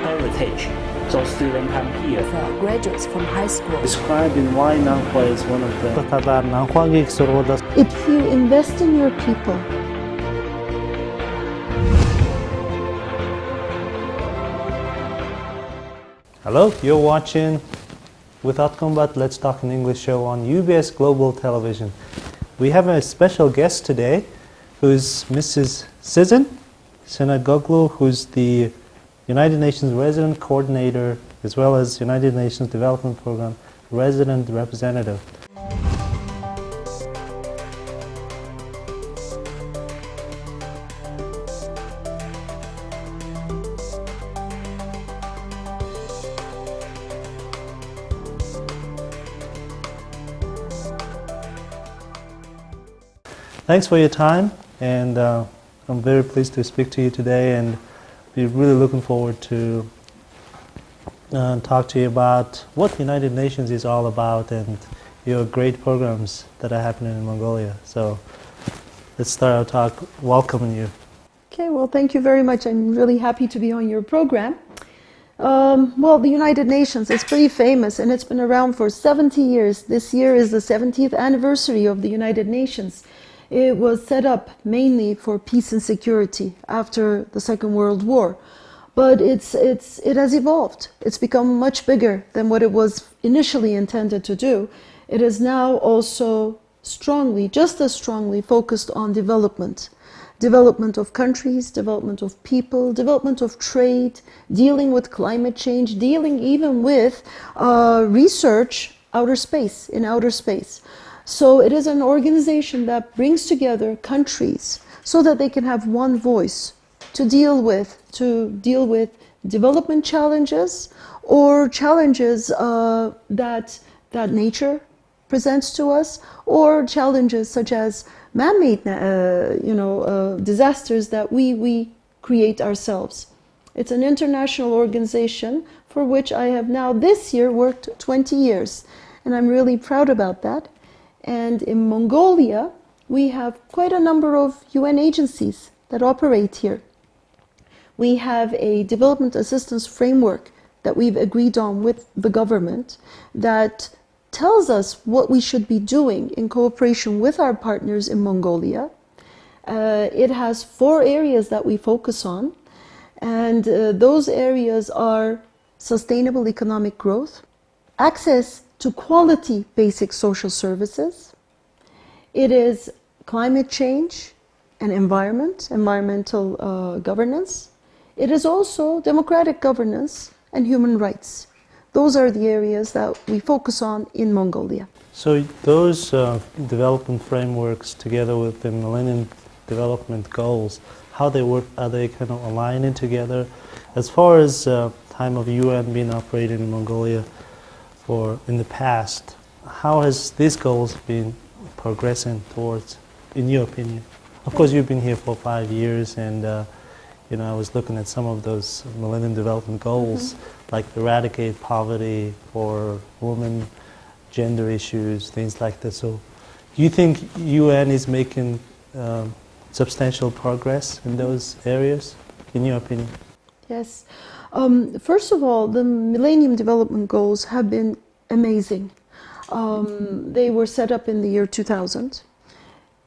heritage. So students come here. Graduates from high school. Describing why Nanhua is one of the... If you invest in your people, Hello, you're watching with Otgonbattai Let's Talk in English show on UBS Global Television. We have a special guest today who's Mrs. Sizin Sinagoglu, who's the United Nations Resident Coordinator as well as United Nations Development Program Resident Representative. Thanks for your time, and I'm very pleased to speak to you today, and we're really looking forward to talk to you about what the United Nations is all about and your great programs that are happening in Mongolia. So let's start our talk welcoming you. okay, well, thank you very much. I'm really happy to be on your program. Well, the United Nations is pretty famous, and it's been around for 70 years. This year is the 70th anniversary of the United Nations. It was set up mainly for peace and security after the Second World War. But it has evolved. It's become much bigger than what it was initially intended to do. It is now also strongly, just as strongly, focused on development. Development of countries, development of people, development of trade, dealing with climate change, dealing even with research, in outer space. So it is an organization that brings together countries so that they can have one voice to deal with development challenges or challenges that nature presents to us, or challenges such as man-made disasters that we create ourselves. It's an international organization for which I have now this year worked 20 years, and I'm really proud about that. And in Mongolia, we have quite a number of UN agencies that operate here. We have a development assistance framework that we've agreed on with the government that tells us what we should be doing in cooperation with our partners in Mongolia. It has 4 areas that we focus on, and those areas are sustainable economic growth, access to quality basic social services. It is climate change and environmental governance. It is also democratic governance and human rights. Those are the areas that we focus on in Mongolia. So those development frameworks together with the Millennium Development Goals, how they work, are they kind of aligning together? As far as time of UN being operated in Mongolia in the past, how has these goals been progressing towards, in your opinion? Of course, you've been here for 5 years, and I was looking at some of those Millennium Development Goals, like eradicate poverty for women, gender issues, things like that. So, do you think UN is making substantial progress in those areas, in your opinion? Yes. First of all, the Millennium Development Goals have been amazing. They were set up in the year 2000.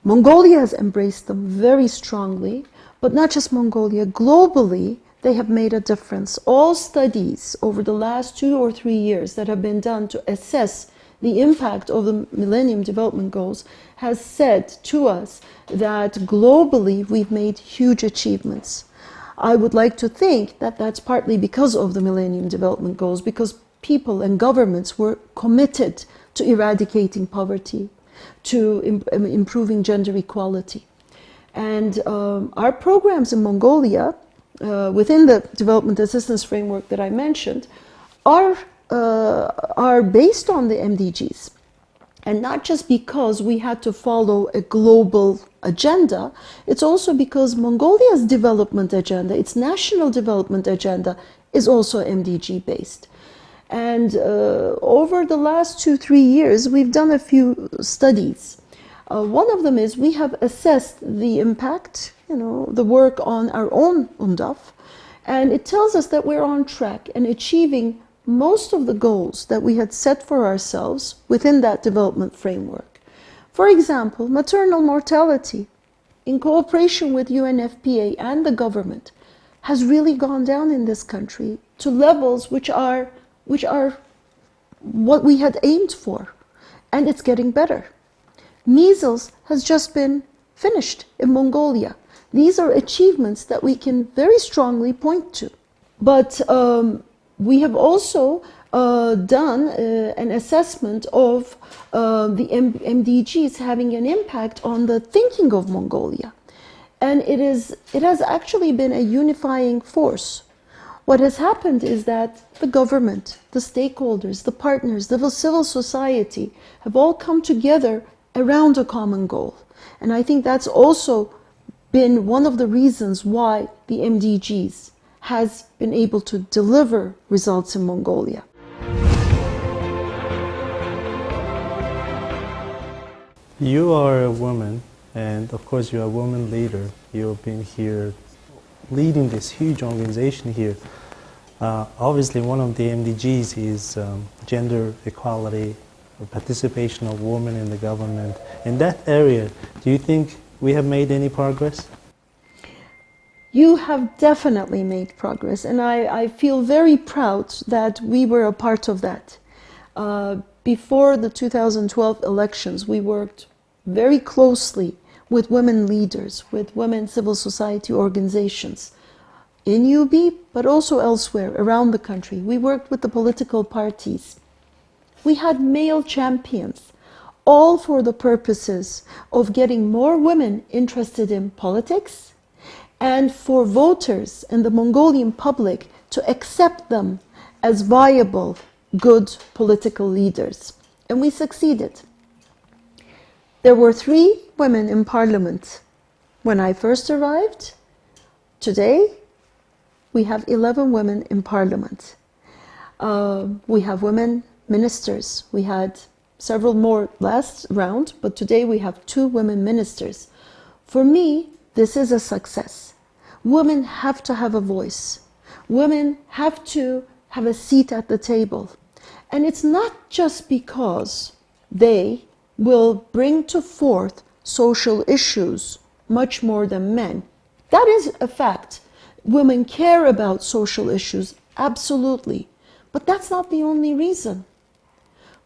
Mongolia has embraced them very strongly, but not just Mongolia, globally they have made a difference. All studies over the last 2 or 3 years that have been done to assess the impact of the Millennium Development Goals has said to us that globally we've made huge achievements. I would like to think that that's partly because of the Millennium Development Goals, because people and governments were committed to eradicating poverty, to improving gender equality. And our programs in Mongolia, within the development assistance framework that I mentioned, are based on the MDGs. And not just because we had to follow a global agenda, it's also because Mongolia's development agenda, its national development agenda, is also MDG based. And over the last 2-3 years, we've done a few studies One of them is we have assessed the impact, the work on our own UNDAF, and it tells us that we're on track and achieving most of the goals that we had set for ourselves within that development framework. For example, maternal mortality, in cooperation with UNFPA and the government, has really gone down in this country to levels which are what we had aimed for, and it's getting better. Measles has just been finished in Mongolia. These are achievements that we can very strongly point to. But we have also done an assessment of the MDGs having an impact on the thinking of Mongolia. And it has actually been a unifying force. What has happened is that the government, the stakeholders, the partners, the civil society have all come together around a common goal. And I think that's also been one of the reasons why the MDGs has been able to deliver results in Mongolia. You are a woman, and of course you're a woman leader. You've been here leading this huge organization here. Obviously one of the MDGs is gender equality, participation of women in the government. In that area, do you think we have made any progress? You have definitely made progress, and I feel very proud that we were a part of that. Before the 2012 elections, we worked very closely with women leaders, with women civil society organizations in UB, but also elsewhere around the country. We worked with the political parties. We had male champions, all for the purposes of getting more women interested in politics and for voters and the Mongolian public to accept them as viable, good political leaders. And we succeeded. There were 3 women in parliament when I first arrived. Today, we have 11 women in parliament. We have women ministers. We had several more last round, but today we have 2 women ministers. For me, this is a success. Women have to have a voice. Women have to have a seat at the table. And it's not just because they will bring to forth social issues much more than men. That is a fact. Women care about social issues, absolutely. But that's not the only reason.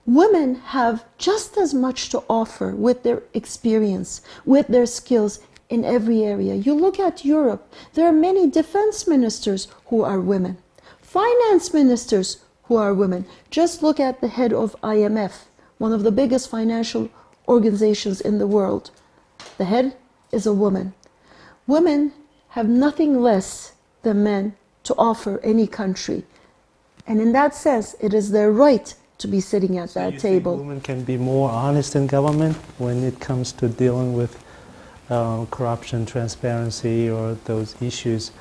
Women have just as much to offer with their experience, with their skills in every area. You look at Europe, there are many defense ministers who are women, finance ministers who are women. Just look at the head of IMF, one of the biggest financial organizations in the world. The head is a woman. Women have nothing less than men to offer any country. And in that sense, it is their right to be sitting at that table. Think women can be more honest in government when it comes to dealing with corruption, transparency, or those issues?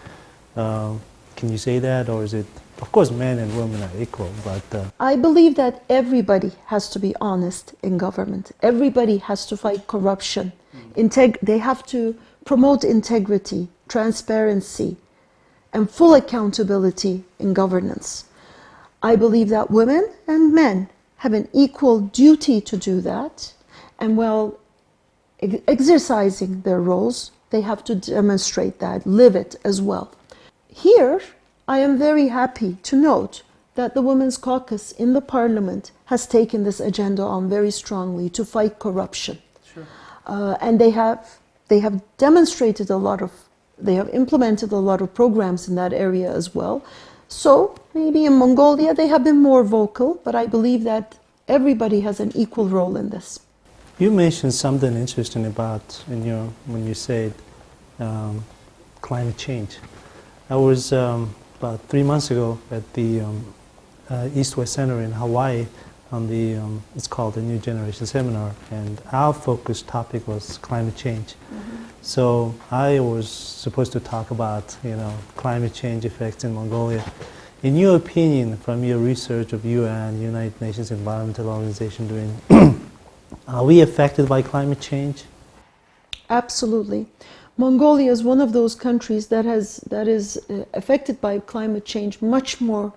Can you say that, or is it? Of course, men and women are equal, but I believe that everybody has to be honest in government. Everybody has to fight corruption. They have to promote integrity, transparency, and full accountability in governance. I believe that women and men have an equal duty to do that, and while exercising their roles, they have to demonstrate that, live it as well. Here, I am very happy to note that the Women's Caucus in the Parliament has taken this agenda on very strongly to fight corruption. Sure. And they have demonstrated they have implemented a lot of programs in that area as well. So maybe in Mongolia they have been more vocal, but I believe that everybody has an equal role in this. You mentioned something interesting about when you said climate change. I was about 3 months ago at the East-West Center in Hawaii on the it's called the New Generation Seminar, and our focus topic was climate change. So I was supposed to talk about climate change effects in Mongolia. In your opinion, from your research of UN, United Nations Environmental Organization, doing Are we affected by climate change? Absolutely. Mongolia is one of those countries that is affected by climate change much more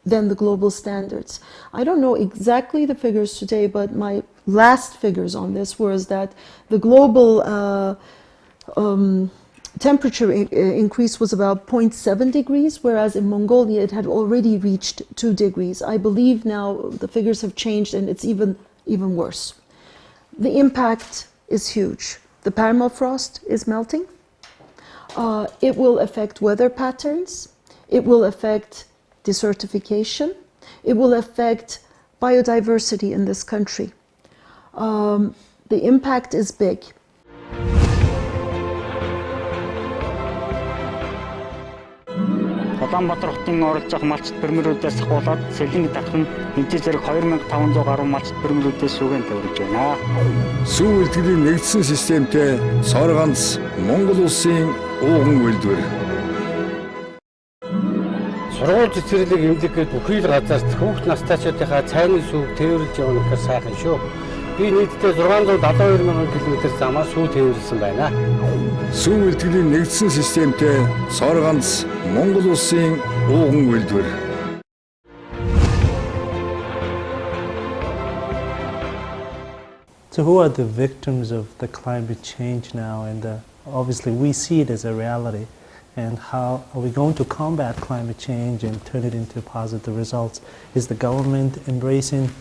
than the global standards. I don't know exactly the figures today, but my last figures on this was that the global temperature increase was about 0.7 degrees, whereas in Mongolia it had already reached 2 degrees. I believe now the figures have changed and it's even worse. The impact is huge. The permafrost is melting. It will affect weather patterns. It will affect desertification. It will affect biodiversity in this country. The impact is big. Улаанбаатар хотын оролцох малчд бэрмэрүүдээс хавуулаад сэлэнг дахин энэ зэрэг 2500 гаруй малчд бэрмэрүүдээс шүүгэн тавьж байна. Сүү үлдэлийн нэгдсэн системтэй сор ганц Монгол улсын ууган үйлдвэр. Сургууль цэцэрлэг эмнэлэг бүхий л газраас хүүхд настайчдынхаа цайны сүүг тээвэрлж явах нь сайхан шүү. Би нийтдээ 672 мянган км замаар сүү тээвэрлсэн байна. Сүү үлдэлийн нэгдсэн системтэй сор ганц Монгол улсын ууган үйлдвэр. So who are the victims of the climate change now? And obviously we see it as a reality. And how are we going to combat climate change and turn it into positive results? Is the government embracing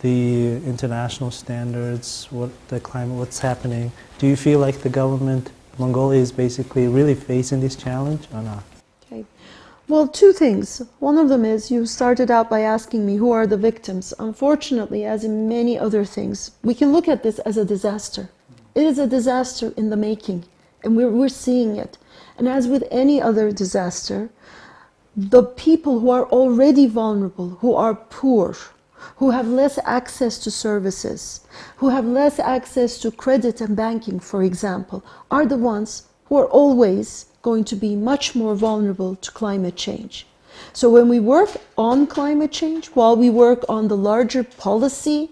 the international standards, what's happening? Do you feel like the government, Mongolia, is basically really facing this challenge or not? Okay. Well, two things. One of them is you started out by asking me who are the victims. Unfortunately, as in many other things, we can look at this as a disaster. It is a disaster in the making, and we're seeing it. And as with any other disaster, the people who are already vulnerable, who are poor, who have less access to services, who have less access to credit and banking, for example, are the ones who are always going to be much more vulnerable to climate change. So when we work on climate change, while we work on the larger policy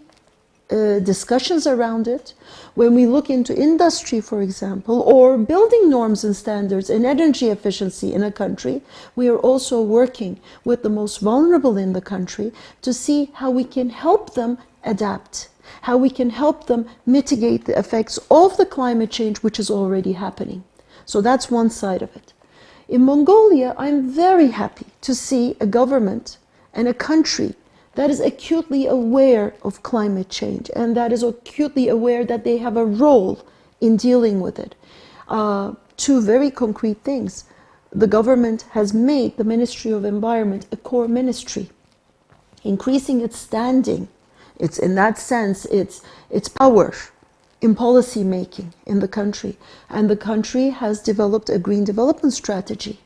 discussions around it, when we look into industry, for example, or building norms and standards and energy efficiency in a country, we are also working with the most vulnerable in the country to see how we can help them adapt, how we can help them mitigate the effects of the climate change which is already happening. So that's one side of it. In Mongolia, I'm very happy to see a government and a country that is acutely aware of climate change and that is acutely aware that they have a role in dealing with it. Two very concrete things. The government has made the Ministry of Environment a core ministry, increasing its standing. It's in that sense, its power in policy making in the country. And the country has developed a green development strategy.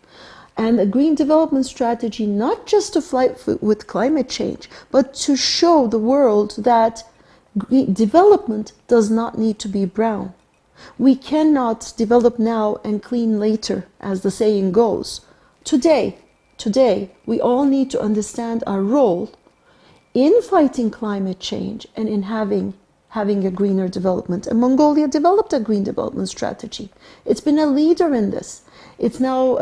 And a green development strategy, not just to fight with climate change, but to show the world that development does not need to be brown. We cannot develop now and clean later, as the saying goes. Today, we all need to understand our role in fighting climate change and in having a greener development. And Mongolia developed a green development strategy. It's been a leader in this. It's now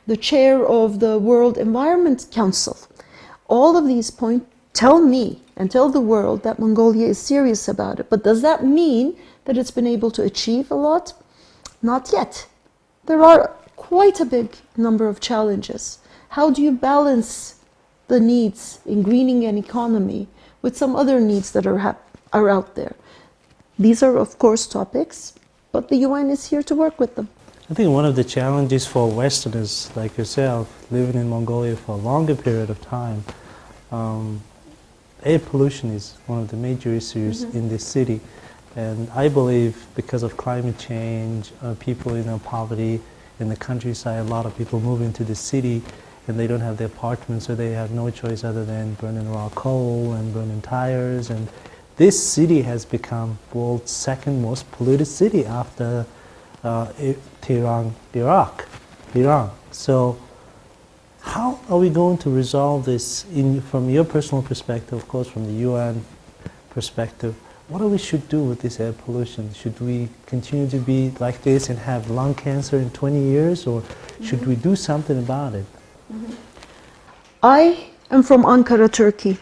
the chair of the World Environment Council. All of these points tell me and tell the world that Mongolia is serious about it. But does that mean that it's been able to achieve a lot? Not yet. There are quite a big number of challenges. How do you balance the needs in greening an economy with some other needs that are out there? These are, of course, topics, but the UN is here to work with them. I think one of the challenges for Westerners like yourself, living in Mongolia for a longer period of time, air pollution is one of the major issues in this city. And I believe because of climate change, people in poverty in the countryside, a lot of people move into the city and they don't have their apartments, so they have no choice other than burning raw coal and burning tires. And this city has become the world's second most polluted city after Tehran, Iran. So how are we going to resolve this from your personal perspective, of course, from the UN perspective? what do we should do with this air pollution? Should we continue to be like this and have lung cancer in 20 years, or should we do something about it? I am from Ankara, Turkey.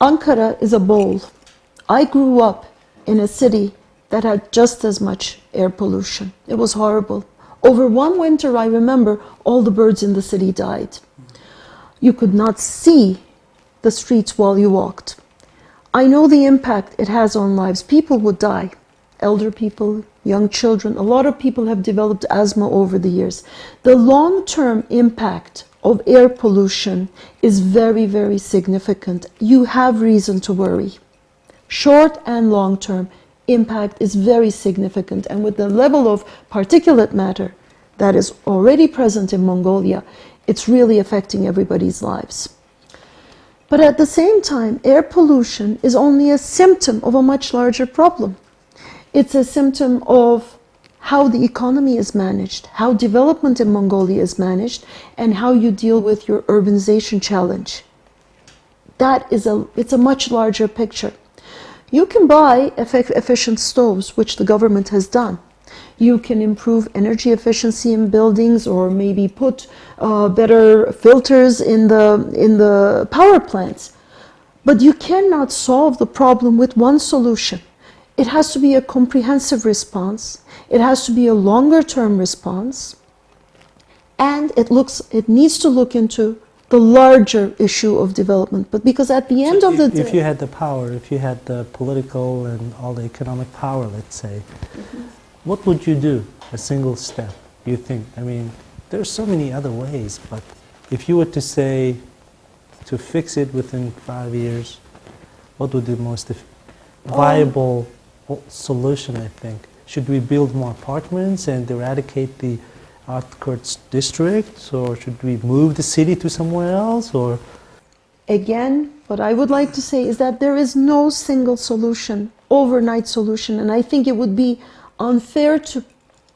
Ankara is a bowl. I grew up in a city that had just as much air pollution. It was horrible. Over one winter, I remember, all the birds in the city died. You could not see the streets while you walked. I know the impact it has on lives. People would die. Elder people, young children. A lot of people have developed asthma over the years. The long-term impact of air pollution is very, very significant. You have reason to worry. Short and long-term impact is very significant, and with the level of particulate matter that is already present in Mongolia, it's really affecting everybody's lives. But at the same time, air pollution is only a symptom of a much larger problem. It's a symptom of how the economy is managed, how development in Mongolia is managed, and how you deal with your urbanization challenge. It's a much larger picture. You can buy efficient stoves, which the government has done. You can improve energy efficiency in buildings, or maybe put better filters in the power plants. But you cannot solve the problem with one solution. It has to be a comprehensive response. It has to be a longer-term response. And it needs to look into the larger issue of development. But because at the end of the day, if you had the power, if you had the political and all the economic power, let's say, what would you do? A single step, you think? I mean, there's so many other ways, but if you were to say to fix it within 5 years, what would be the most viable solution, I think? Should we build more apartments and eradicate the outskirts districts, or should we move the city to somewhere else? Or again, what I would like to say is that there is no single solution, overnight solution, and I think it would be unfair to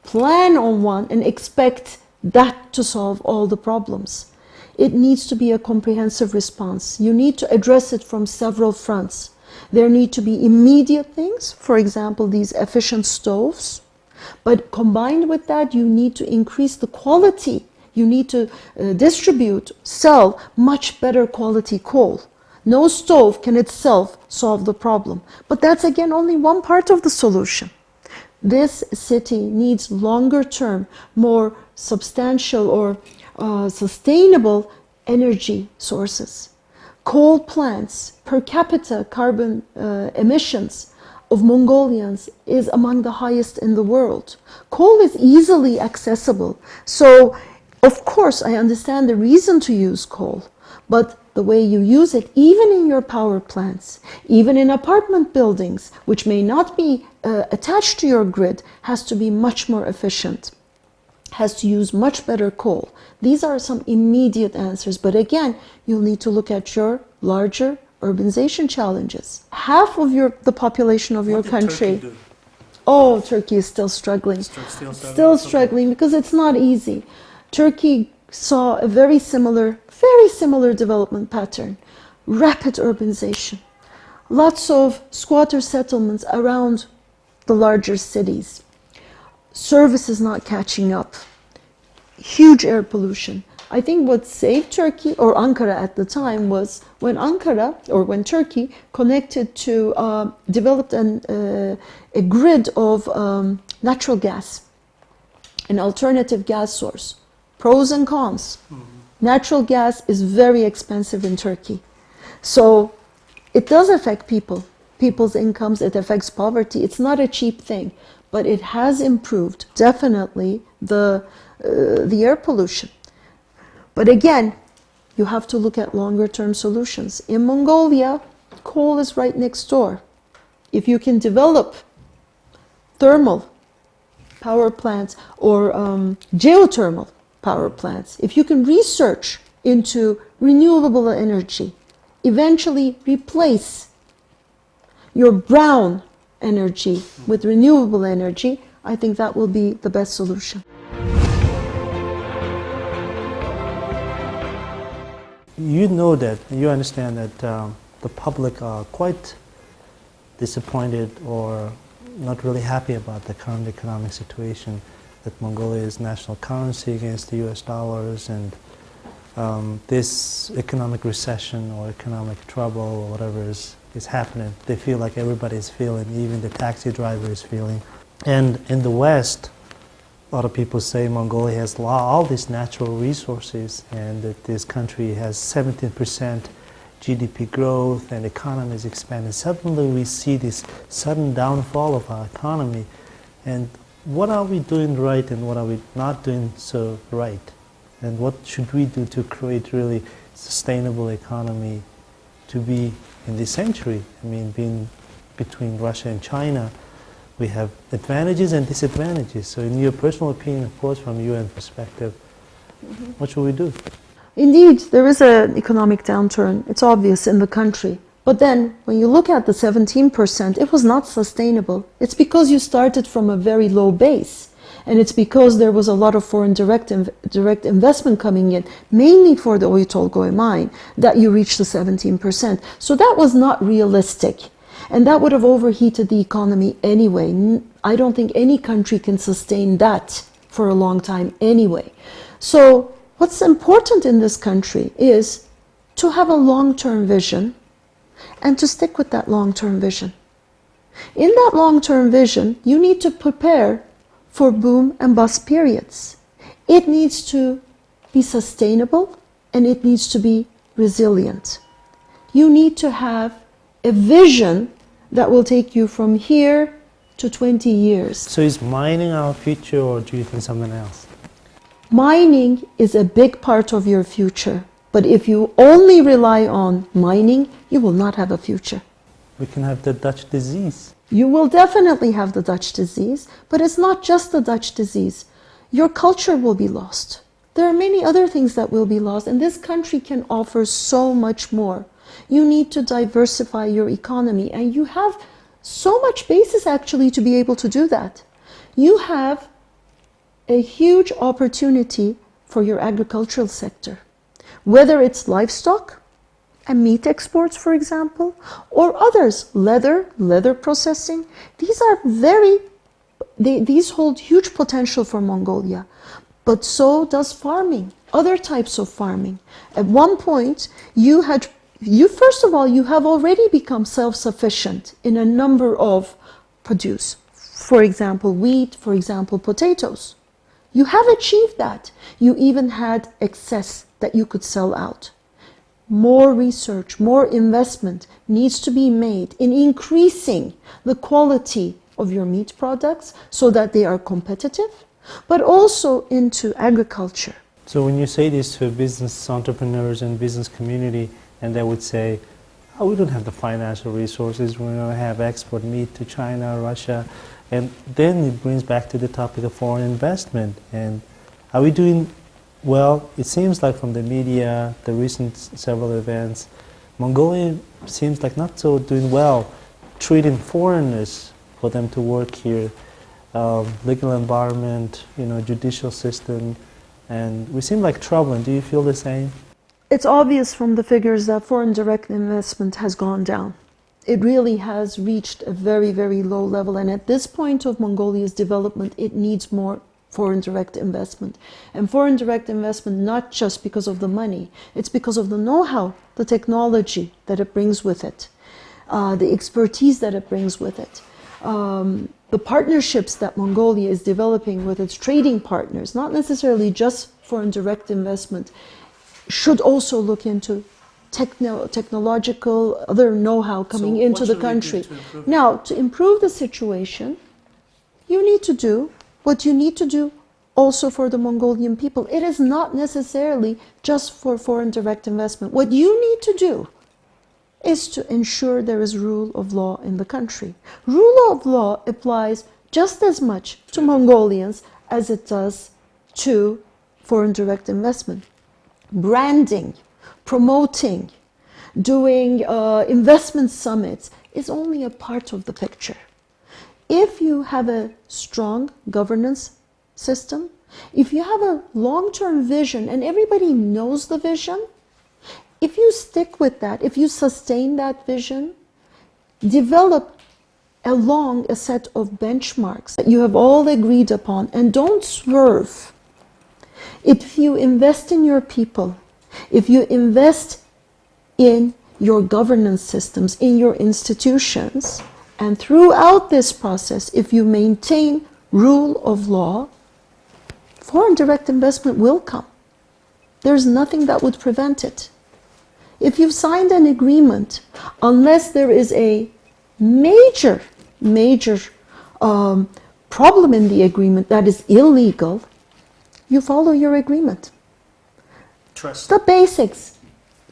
plan on one and expect that to solve all the problems. It needs to be a comprehensive response. You need to address it from several fronts. There need to be immediate things, for example, these efficient stoves. But combined with that, you need to increase the quality. You need to sell much better quality coal. No stove can itself solve the problem. But that's again only one part of the solution. This city needs longer term, more substantial or sustainable energy sources. Coal plants, per capita carbon emissions of Mongolians is among the highest in the world. Coal is easily accessible. So, of course, I understand the reason to use coal, but the way you use it, even in your power plants, even in apartment buildings, which may not be attached to your grid, has to be much more efficient, has to use much better coal. These are some immediate answers, but again, you'll need to look at your larger urbanization challenges. Half of the population of your country. Turkey do? Oh, Turkey is still struggling. Still struggling because it's not easy. Turkey saw a very similar development pattern. Rapid urbanization. Lots of squatter settlements around the larger cities. Services not catching up. Huge air pollution. I think what saved Turkey, or Ankara at the time, was when Turkey connected to, developed a grid of natural gas, an alternative gas source. Pros and cons. Natural gas is very expensive in Turkey. So it does affect people's incomes, it affects poverty. It's not a cheap thing, but it has improved, definitely, the air pollution. But again, you have to look at longer term solutions. In Mongolia, coal is right next door. If you can develop thermal power plants or geothermal power plants, if you can research into renewable energy, eventually replace your brown energy with renewable energy, I think that will be the best solution. You know that, you understand that the public are quite disappointed or not really happy about the current economic situation, that Mongolia's national currency against the US dollars, and this economic recession or economic trouble or whatever is happening. They feel like everybody is feeling, even the taxi driver is feeling. And in the West, a lot of people say Mongolia has all these natural resources and that this country has 17% GDP growth and economy is expanding. Suddenly we see this sudden downfall of our economy. And what are we doing right and what are we not doing so right? And what should we do to create really sustainable economy to be in this century? I mean, being between Russia and China, we have advantages and disadvantages. So in your personal opinion, of course, from UN perspective, what should we do? Indeed, there is an economic downturn. It's obvious in the country. But then, when you look at the 17%, it was not sustainable. It's because you started from a very low base. And it's because there was a lot of foreign direct investment coming in, mainly for the Oytolgoy mine, that you reached the 17%. So that was not realistic. And that would have overheated the economy anyway. I don't think any country can sustain that for a long time anyway. So what's important in this country is to have a long-term vision and to stick with that long-term vision. In that long-term vision, you need to prepare for boom and bust periods. It needs to be sustainable and it needs to be resilient. You need to have a vision that will take you from here to 20 years. So is mining our future or do you think something else? Mining is a big part of your future, but if you only rely on mining, you will not have a future. We can have the Dutch disease. You will definitely have the Dutch disease, but it's not just the Dutch disease. Your culture will be lost. There are many other things that will be lost, and this country can offer so much more. You need to diversify your economy, and you have so much basis actually to be able to do that. You have a huge opportunity for your agricultural sector, whether it's livestock and meat exports, for example, or others, leather processing. These are these hold huge potential for Mongolia, but so does farming, other types of farming. At one point, first of all, you have already become self-sufficient in a number of produce. For example, wheat, for example, potatoes. You have achieved that. You even had excess that you could sell out. More research, more investment needs to be made in increasing the quality of your meat products so that they are competitive, but also into agriculture. So when you say this to business entrepreneurs and business community, and they would say, oh, we don't have the financial resources, we don't have export meat to China, Russia, and then it brings back to the topic of foreign investment. And are we doing well? It seems like from the media, the recent several events, Mongolia seems like not so doing well treating foreigners for them to work here. Legal environment, judicial system, and we seem like troubling. Do you feel the same? It's obvious from the figures that foreign direct investment has gone down. It really has reached a very, very low level, and at this point of Mongolia's development, it needs more foreign direct investment. And foreign direct investment not just because of the money, it's because of the know-how, the technology that it brings with it, the expertise that it brings with it, the partnerships that Mongolia is developing with its trading partners, not necessarily just foreign direct investment, should also look into technological, other know-how coming into the country. Now, to improve the situation, you need to do what you need to do also for the Mongolian people. It is not necessarily just for foreign direct investment. What you need to do is to ensure there is rule of law in the country. Rule of law applies just as much to Mongolians as it does to foreign direct investment. Branding, promoting, doing investment summits is only a part of the picture. If you have a strong governance system, if you have a long-term vision and everybody knows the vision, if you stick with that, if you sustain that vision, develop along a set of benchmarks that you have all agreed upon, and don't swerve. If you invest in your people, if you invest in your governance systems, in your institutions, and throughout this process, if you maintain rule of law, foreign direct investment will come. There's nothing that would prevent it. If you've signed an agreement, unless there is a major problem in the agreement that is illegal, you follow your agreement. Trust. The basics.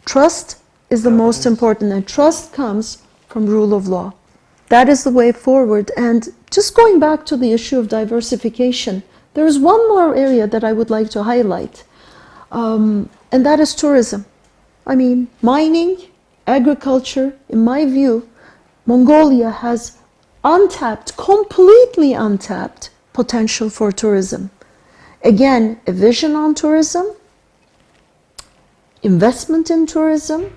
Trust is the most important, and trust comes from rule of law. That is the way forward. And just going back to the issue of diversification, there is one more area that I would like to highlight, and that is tourism. I mean, mining, agriculture, in my view, Mongolia has untapped, completely untapped potential for tourism. Again, a vision on tourism, investment in tourism,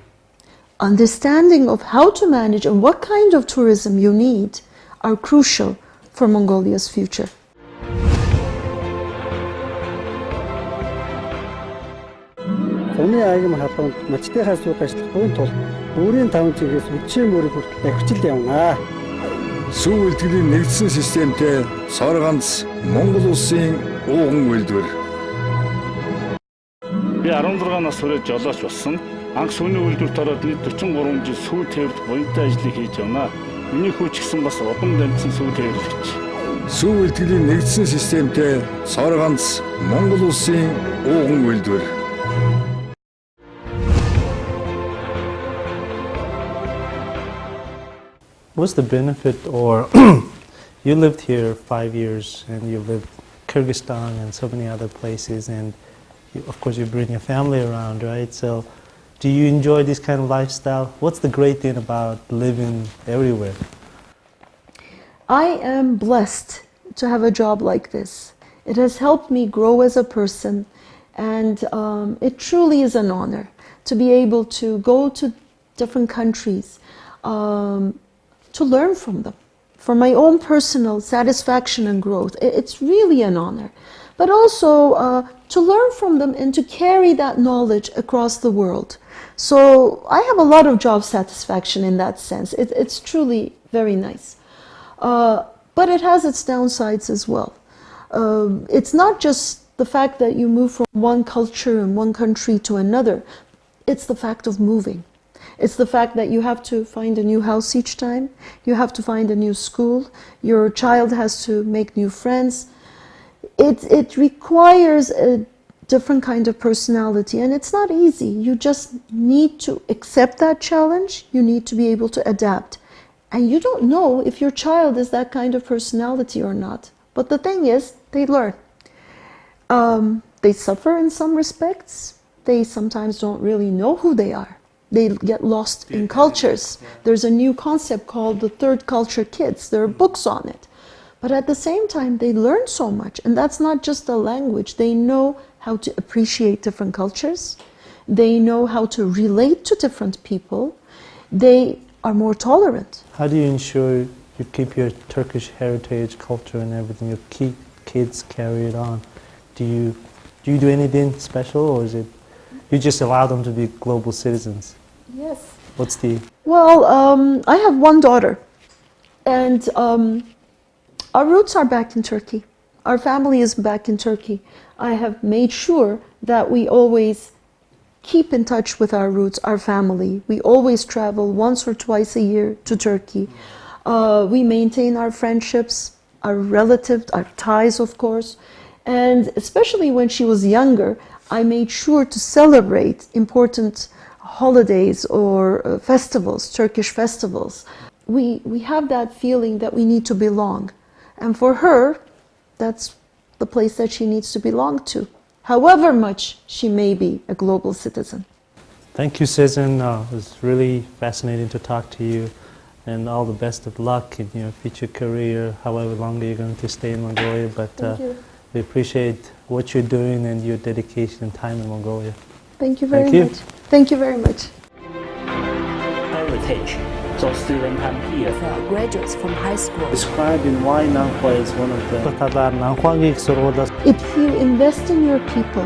understanding of how to manage and what kind of tourism you need are crucial for Mongolia's future. Өмнө аягийн халуунд мачтай хасууд ажиллахгүй тул өөрийн 5 цэгээс үдшийн мөрөг хүртэл давхицлт явна. Сүү үйлдвэрлэлийн нэгдсэн системтэй сар ганц Монгол улсын ууган үйлдвэр. Би 16 нас хүрээд жолооч болсон. Анх сүүний үйлдвэрт ороод нийт 43 жил сүү тээврт буянтай ажлыг хийж явна. Миний хүү ч гэсэн бас удам дамжсан сүү тээвэрлэгч. Сүү үйлдвэрлэлийн нэгдсэн системтэй сар ганц Монгол улсын ууган үйлдвэр. What's the benefit, or you lived here 5 years and you lived Kyrgyzstan and so many other places, and you, of course you bring your family around, right? So do you enjoy this kind of lifestyle? What's the great thing about living everywhere? I am blessed to have a job like this. It has helped me grow as a person, and it truly is an honor to be able to go to different countries, to learn from them, for my own personal satisfaction and growth. It's really an honor. But also to learn from them and to carry that knowledge across the world. So I have a lot of job satisfaction in that sense. It's truly very nice. But it has its downsides as well. It's not just the fact that you move from one culture and one country to another. It's the fact of moving. It's the fact that you have to find a new house each time. You have to find a new school. Your child has to make new friends. It requires a different kind of personality, and it's not easy. You just need to accept that challenge. You need to be able to adapt. And you don't know if your child is that kind of personality or not. But the thing is, they learn. They suffer in some respects. They sometimes don't really know who they are. They get lost in cultures. There's a new concept called the third culture kids. There are books on it. But at the same time, they learn so much. And that's not just a language. They know how to appreciate different cultures. They know how to relate to different people. They are more tolerant. How do you ensure you keep your Turkish heritage, culture and everything, your kids carry it on? Do you do anything special, or is it you just allow them to be global citizens? Yes. What's the... Well, I have one daughter, and our roots are back in Turkey. Our family is back in Turkey. I have made sure that we always keep in touch with our roots, our family. We always travel once or twice a year to Turkey. We maintain our friendships, our relatives, our ties, of course. And especially when she was younger, I made sure to celebrate important holidays or festivals, Turkish festivals. We have that feeling that we need to belong. And for her, that's the place that she needs to belong to, however much she may be a global citizen. Thank you, Susan. It was really fascinating to talk to you, and all the best of luck in your future career, however long you're going to stay in Mongolia. But we appreciate what you're doing and your dedication and time in Mongolia. Thank you very much. Thank you very much. Heritage, So students come here. Graduates from high school. Describing why Nanhua is one of the Татар Нанхуагийн их сургуулиас If you invest in your people,